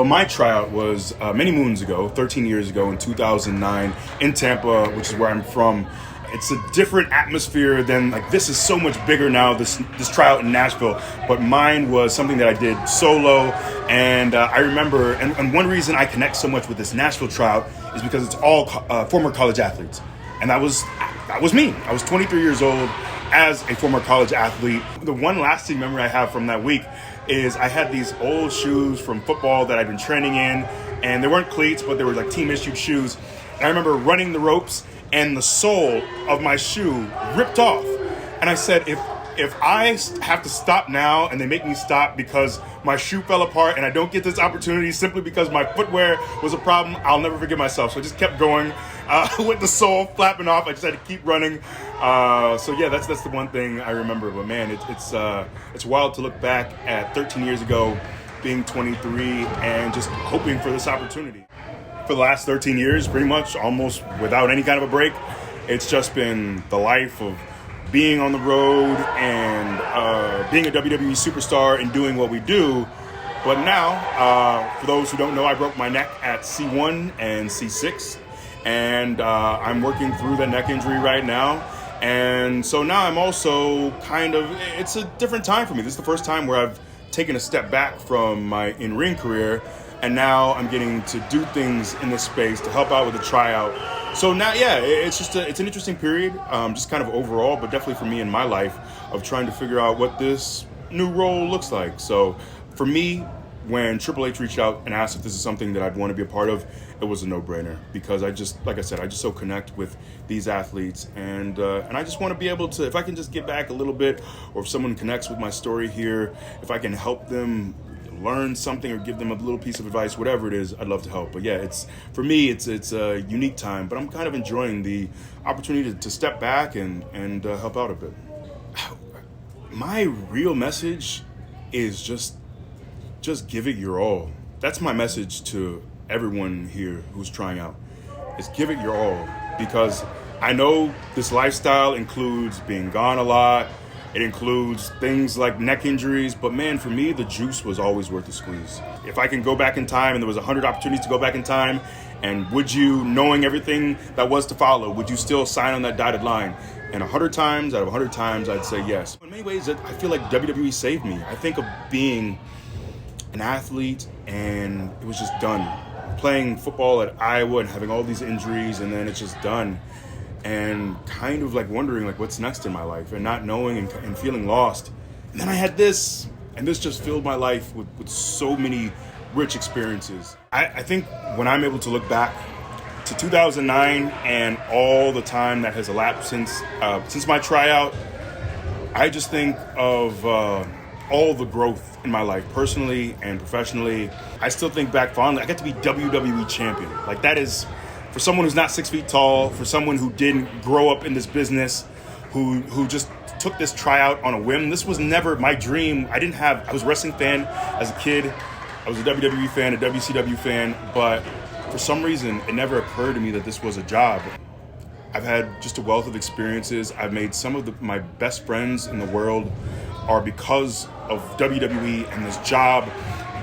But my tryout was many moons ago, 13 years ago in 2009 in Tampa, which is where I'm from. It's a different atmosphere than, like, this is so much bigger now, this tryout in Nashville. But mine was something that I did solo. And I remember, and one reason I connect so much with this Nashville tryout is because it's all former college athletes. And that was me. I was 23 years old as a former college athlete. The one lasting memory I have from that week is I had these old shoes from football that I'd been training in, and they weren't cleats, but they were like team issued shoes. And I remember running the ropes and the sole of my shoe ripped off. And I said, if I have to stop now and they make me stop because my shoe fell apart and I don't get this opportunity simply because my footwear was a problem, I'll never forgive myself. So I just kept going with the sole flapping off. I just had to keep running. So yeah, that's the one thing I remember. But man, it's wild to look back at 13 years ago, being 23 and just hoping for this opportunity. For the last 13 years, pretty much almost without any kind of a break, it's just been the life of being on the road and being a WWE superstar and doing what we do. But now, for those who don't know, I broke my neck at C1 and C6, and I'm working through the neck injury right now. And so now I'm also it's a different time for me. This is the first time where I've taken a step back from my in-ring career, and now I'm getting to do things in this space to help out with the tryout. So now, yeah, it's an interesting period, just kind of overall, but definitely for me in my life of trying to figure out what this new role looks like. So for me, when Triple H reached out and asked if this is something that I'd want to be a part of, it was a no-brainer because I just so connect with these athletes, and I just want to be able to, if I can just give back a little bit, or if someone connects with my story here, if I can help them learn something or give them a little piece of advice, whatever it is, I'd love to help. But yeah, for me, it's a unique time, but I'm kind of enjoying the opportunity to step back and help out a bit. My real message is just give it your all. That's my message to everyone here who's trying out, is give it your all, because I know this lifestyle includes being gone a lot. It includes things like neck injuries, but man, for me, the juice was always worth the squeeze. If I can go back in time and there was 100 opportunities to go back in time, and would you, knowing everything that was to follow, would you still sign on that dotted line? And 100 times out of 100 times, I'd say yes. In many ways, I feel like WWE saved me. I think of being an athlete and it was just done. Playing football at Iowa and having all these injuries, and then it's just done. And kind of like wondering like what's next in my life and not knowing and feeling lost. And then I had this, and this just filled my life with so many rich experiences. I think when I'm able to look back to 2009 and all the time that has elapsed since my tryout, I just think of all the growth in my life, personally and professionally. I still think back fondly. I got to be WWE champion. Like, that is, for someone who's not 6 feet tall, for someone who didn't grow up in this business, who just took this tryout on a whim. This was never my dream. I was a wrestling fan as a kid. I was a WWE fan, a WCW fan, but for some reason, it never occurred to me that this was a job. I've had just a wealth of experiences. I've made some of my best friends in the world are because of WWE and this job.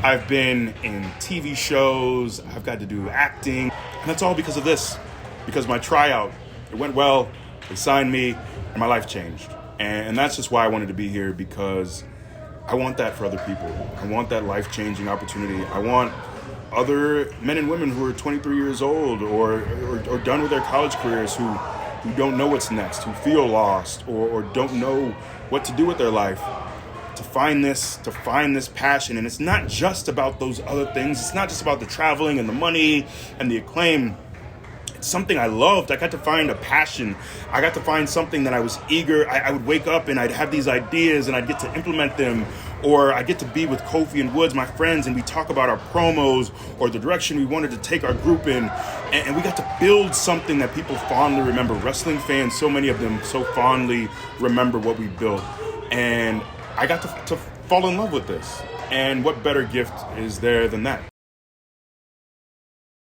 I've been in TV shows. I've got to do acting. And that's all because of this. Because my tryout, it went well. They signed me, and my life changed. And that's just why I wanted to be here, because I want that for other people. I want that life-changing opportunity. I want other men and women who are 23 years old or done with their college careers who don't know what's next, who feel lost or don't know what to do with their life, to find this passion. And it's not just about those other things. It's not just about the traveling and the money and the acclaim. It's something I loved. I got to find a passion. I got to find something that I was eager. I would wake up and I'd have these ideas and I'd get to implement them. Or I get to be with Kofi and Woods, my friends, and we talk about our promos or the direction we wanted to take our group in. And we got to build something that people fondly remember. Wrestling fans, so many of them so fondly remember what we built. And I got to fall in love with this. And what better gift is there than that?